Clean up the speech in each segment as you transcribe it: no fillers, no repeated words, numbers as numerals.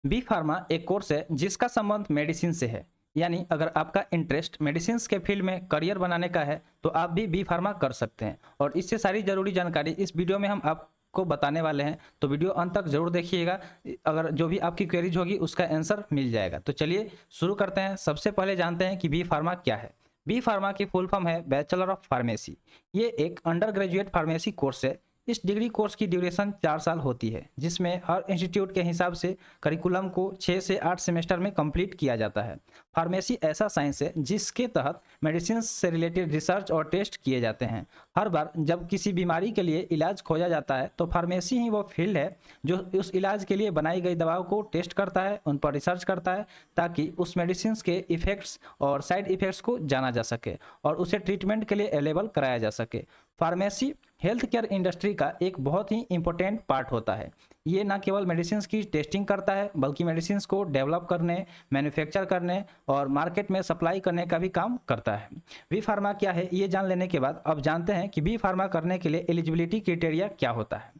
B pharma एक course है जिसका संबंध मेडिसिन से है। यानी अगर आपका इंटरेस्ट मेडिसिन के फील्ड में करियर बनाने का है तो आप भी बी फार्मा कर सकते हैं। और इससे सारी ज़रूरी जानकारी इस वीडियो में हम आपको बताने वाले हैं, तो वीडियो अंत तक जरूर देखिएगा। अगर जो भी आपकी क्वेरीज होगी उसका आंसर मिल जाएगा। तो चलिए शुरू करते हैं। सबसे पहले जानते हैं कि बी फार्मा क्या है। बी फार्मा की फुल फॉर्म है बैचलर ऑफ फार्मेसी। ये एक अंडर ग्रेजुएट फार्मेसी कोर्स है। इस डिग्री कोर्स की ड्यूरेशन 4 साल होती है, जिसमें हर इंस्टीट्यूट के हिसाब से करिकुलम को 6 से 8 सेमेस्टर में कंप्लीट किया जाता है। फार्मेसी ऐसा साइंस है जिसके तहत मेडिसिन से रिलेटेड रिसर्च और टेस्ट किए जाते हैं। हर बार जब किसी बीमारी के लिए इलाज खोजा जाता है तो फार्मेसी ही वो फील्ड है जो उस इलाज के लिए बनाई गई दवाओं को टेस्ट करता है, उन पर रिसर्च करता है, ताकि उस मेडिसिन के इफेक्ट्स और साइड इफेक्ट्स को जाना जा सके और उसे ट्रीटमेंट के लिए अवेलेबल कराया जा सके। फार्मेसी हेल्थ केयर इंडस्ट्री का एक बहुत ही इंपॉर्टेंट पार्ट होता है। ये ना केवल मेडिसिन की टेस्टिंग करता है बल्कि मेडिसिन को डेवलप करने, मैन्युफैक्चर करने और मार्केट में सप्लाई करने का भी काम करता है। बी फार्मा क्या है ये जान लेने के बाद अब जानते हैं कि बी फार्मा करने के लिए एलिजिबिलिटी क्राइटेरिया क्या होता है।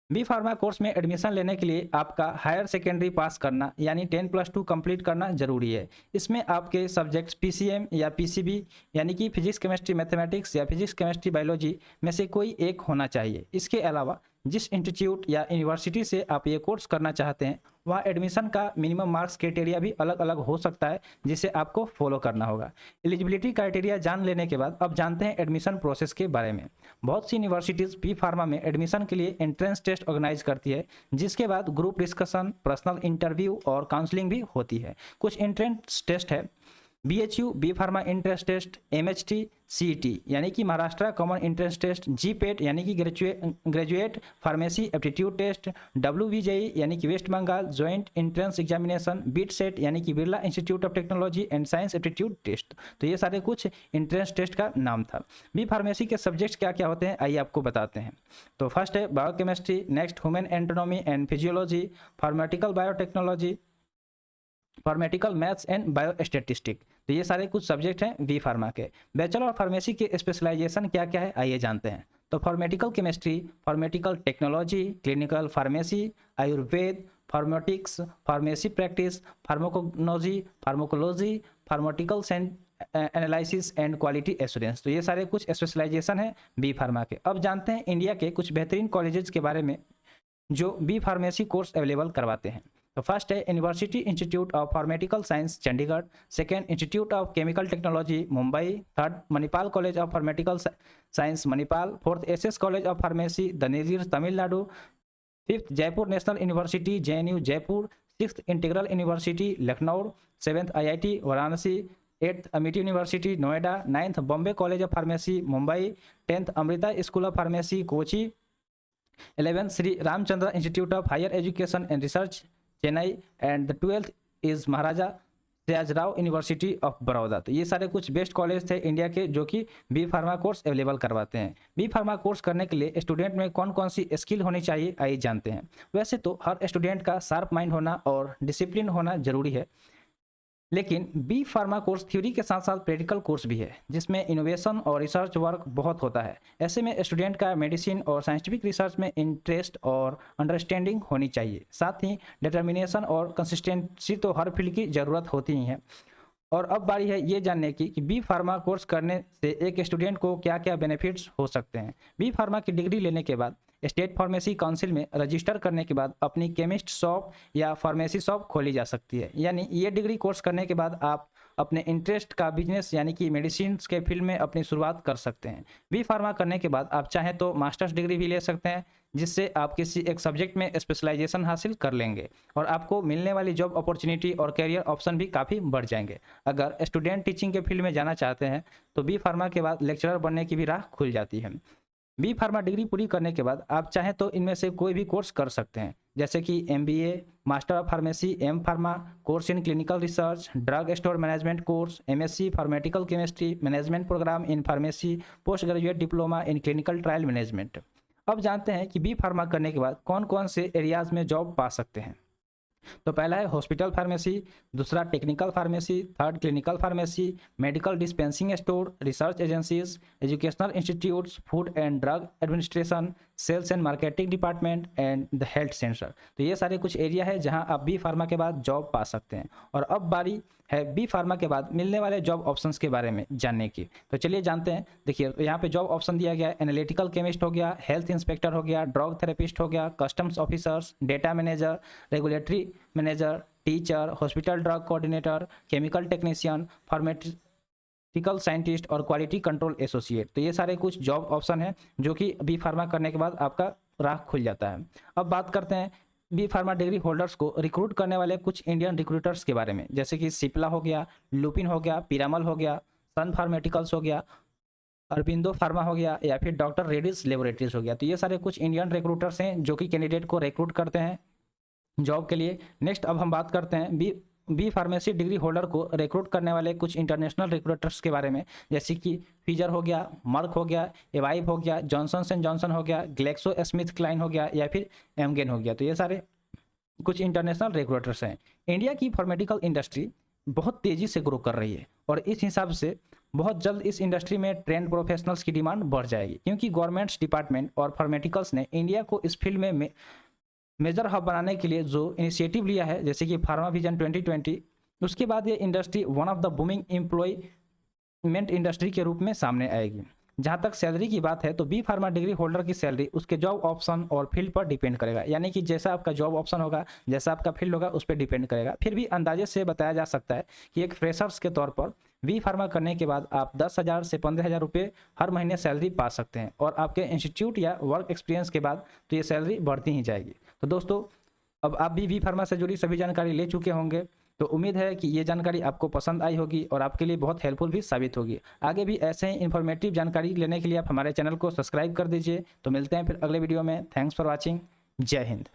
बी फार्मा कोर्स में एडमिशन लेने के लिए आपका हायर सेकेंडरी पास करना यानी 10+2 कंप्लीट करना जरूरी है। इसमें आपके सब्जेक्ट्स पीसीएम या पीसीबी यानी कि फिजिक्स केमिस्ट्री मैथमेटिक्स या फिजिक्स केमिस्ट्री बायोलॉजी में से कोई एक होना चाहिए। इसके अलावा जिस इंस्टीट्यूट या यूनिवर्सिटी से आप ये कोर्स करना चाहते हैं वहाँ एडमिशन का मिनिमम मार्क्स क्राइटेरिया भी अलग अलग हो सकता है, जिसे आपको फॉलो करना होगा। एलिजिबिलिटी क्राइटेरिया जान लेने के बाद अब जानते हैं एडमिशन प्रोसेस के बारे में। बहुत सी यूनिवर्सिटीज़ बी फार्मा में एडमिशन के लिए एंट्रेंस टेस्ट ऑर्गेनाइज करती है, जिसके बाद ग्रुप डिस्कशन, पर्सनल इंटरव्यू और काउंसलिंग भी होती है। कुछ एंट्रेंस टेस्ट है BHU B pharma entrance test, MHT, CET यानी कि Maharashtra common entrance test, GPET यानी कि graduate pharmacy aptitude test, WBJE यानी कि West Bengal joint entrance examination, BITSET यानी कि Birla institute of technology and science aptitude test. तो ये सारे कुछ एंट्रेंस टेस्ट का नाम था। बी फार्मेसी के सब्जेक्ट्स क्या क्या होते हैं आइए आपको बताते हैं। तो फर्स्ट है biochemistry, next human anatomy and physiology, pharmaceutical biotechnology, pharmaceutical maths and biostatistics. तो ये सारे कुछ सब्जेक्ट हैं बी फार्मा के। बैचलर ऑफ फार्मेसी के स्पेशलाइजेशन क्या क्या है आइए जानते हैं। तो pharmaceutical chemistry, pharmaceutical technology, clinical pharmacy, Ayurveda, pharmaceutics, pharmacy practice, pharmacognosy, pharmacology, pharmaceutical analysis and quality assurance. तो ये सारे कुछ स्पेशलाइजेशन है बी फार्मा के। अब जानते हैं इंडिया के कुछ बेहतरीन कॉलेजेस के बारे में जो बी फार्मेसी कोर्स अवेलेबल करवाते हैं। तो फर्स्ट है university institute of pharmaceutical science Chandigarh, second institute of chemical technology Mumbai, third Manipal college of pharmaceutical science Manipal, fourth SS college of pharmacy दनेजिर Tamil Nadu, fifth Jaipur national university JNU Jaipur, sixth integral university Lucknow, seventh IIT Varanasi, eighth Amity university Noida, ninth Bombay college of pharmacy Mumbai, 10th Amrita school of pharmacy Kochi, 11th Shri Ramachandra institute of higher education and research Chennai and the 12th is Maharaja Sayajirao university of Baroda. तो ये सारे कुछ best college थे India के जो कि B pharma course available करवाते हैं। बी फार्मा कोर्स करने के लिए स्टूडेंट में कौन कौन सी स्किल होनी चाहिए आइए जानते हैं। वैसे तो हर स्टूडेंट का शार्प माइंड होना और डिसिप्लिन होना जरूरी है, लेकिन बी फार्मा कोर्स थ्योरी के साथ साथ प्रैक्टिकल कोर्स भी है जिसमें इनोवेशन और रिसर्च वर्क बहुत होता है। ऐसे में स्टूडेंट का मेडिसिन और साइंटिफिक रिसर्च में इंटरेस्ट और अंडरस्टैंडिंग होनी चाहिए। साथ ही डिटर्मिनेशन और कंसिस्टेंसी तो हर फील्ड की ज़रूरत होती ही है। और अब बारी है ये जानने की कि बी फार्मा कोर्स करने से एक स्टूडेंट को क्या क्या बेनिफिट्स हो सकते हैं। बी फार्मा की डिग्री लेने के बाद स्टेट फार्मेसी काउंसिल में रजिस्टर करने के बाद अपनी केमिस्ट शॉप या फार्मेसी शॉप खोली जा सकती है। यानी ये डिग्री कोर्स करने के बाद आप अपने इंटरेस्ट का बिजनेस यानी कि मेडिसिन के फील्ड में अपनी शुरुआत कर सकते हैं। बी फार्मा करने के बाद आप चाहें तो मास्टर्स डिग्री भी ले सकते हैं, जिससे आप किसी एक सब्जेक्ट में स्पेशलाइजेशन हासिल कर लेंगे और आपको मिलने वाली जॉब अपॉर्चुनिटी और करियर ऑप्शन भी काफ़ी बढ़ जाएंगे। अगर स्टूडेंट टीचिंग के फील्ड में जाना चाहते हैं तो बी फार्मा के बाद लेक्चरर बनने की भी राह खुल जाती है। बी फार्मा डिग्री पूरी करने के बाद आप चाहें तो इनमें से कोई भी कोर्स कर सकते हैं, जैसे कि MBA, master of pharmacy, M pharma, course in clinical research, drug store management course, MSc pharmaceutical chemistry management program in pharmacy, post graduate diploma in clinical trial management. अब जानते हैं कि बी फार्मा करने के बाद कौन कौन से एरियाज में जॉब पा सकते हैं। तो पहला है हॉस्पिटल फार्मेसी, दूसरा technical pharmacy, third clinical pharmacy, medical dispensing store, research agencies, educational institutes, food and drug administration, sales and marketing department and the health centre. तो ये सारे कुछ एरिया है जहां आप बी फार्मा के बाद जॉब पा सकते हैं। और अब बारी है बी फार्मा के बाद मिलने वाले जॉब ऑप्शंस के बारे में जानने की। तो चलिए जानते हैं। देखिए यहाँ पे जॉब ऑप्शन दिया गया है, एनालिटिकल केमिस्ट हो गया, हेल्थ इंस्पेक्टर हो गया, ड्रग थेरेपिस्ट हो गया, customs officers, data manager, regulatory manager, teacher, hospital drug coordinator, chemical technician, pharmaceutical scientist और क्वालिटी कंट्रोल एसोसिएट। तो ये सारे कुछ जॉब ऑप्शन है जो कि बी फार्मा करने के बाद आपका राह खुल जाता है। अब बात करते हैं बी फार्मा डिग्री होल्डर्स को रिक्रूट करने वाले कुछ इंडियन रिक्रूटर्स के बारे में, जैसे कि सिप्ला हो गया, लुपिन हो गया, पिरामल हो गया, सन फार्मेटिकल्स हो गया, अरबिंदो फार्मा हो गया या फिर डॉक्टर रेड्डीज लेबोरेटरीज हो गया। तो ये सारे कुछ इंडियन रिक्रूटर्स हैं जो कि कैंडिडेट को रिक्रूट करते हैं जॉब के लिए। नेक्स्ट अब हम बात करते हैं बी फार्मेसी डिग्री होल्डर को रिक्रूट करने वाले कुछ इंटरनेशनल रिक्रूटर्स के बारे में, जैसे कि फिजर हो गया, मर्क हो गया, एवाइव हो गया, जॉनसन एंड जॉनसन हो गया, ग्लेक्सो स्मिथ क्लाइन हो गया या फिर एमगेन हो गया। तो ये सारे कुछ इंटरनेशनल रिक्रूटर्स हैं। इंडिया की फार्मेटिकल इंडस्ट्री बहुत तेज़ी से ग्रो कर रही है और इस हिसाब से बहुत जल्द इस इंडस्ट्री में ट्रेंड प्रोफेशनल्स की डिमांड बढ़ जाएगी, क्योंकि गवर्नमेंट्स डिपार्टमेंट और फार्मेटिकल्स ने इंडिया को इस फील्ड में मेजर हब बनाने के लिए जो इनिशिएटिव लिया है, जैसे कि फार्मा विजन 2020, उसके बाद ये industry one of the booming employment industry के रूप में सामने आएगी। जहाँ तक सैलरी की बात है तो बी फार्मा डिग्री होल्डर की सैलरी उसके जॉब ऑप्शन और फील्ड पर डिपेंड करेगा, यानी कि जैसा आपका जॉब ऑप्शन होगा, जैसा आपका फील्ड होगा, उस पर डिपेंड करेगा। फिर भी अंदाजे से बताया जा सकता है कि एक फ्रेशर्स के तौर पर बी फार्मा करने के बाद आप 10,000 से 15,000 रुपये हर महीने सैलरी पा सकते हैं और आपके इंस्टीट्यूट या वर्क एक्सपीरियंस के बाद तो ये सैलरी बढ़ती ही जाएगी। तो दोस्तों अब आप भी बी फार्मा से जुड़ी सभी जानकारी ले चुके होंगे, तो उम्मीद है कि ये जानकारी आपको पसंद आई होगी और आपके लिए बहुत हेल्पफुल भी साबित होगी। आगे भी ऐसे ही इन्फॉर्मेटिव जानकारी लेने के लिए आप हमारे चैनल को सब्सक्राइब कर दीजिए। तो मिलते हैं फिर अगले वीडियो में। Thanks for watching. जय हिंद।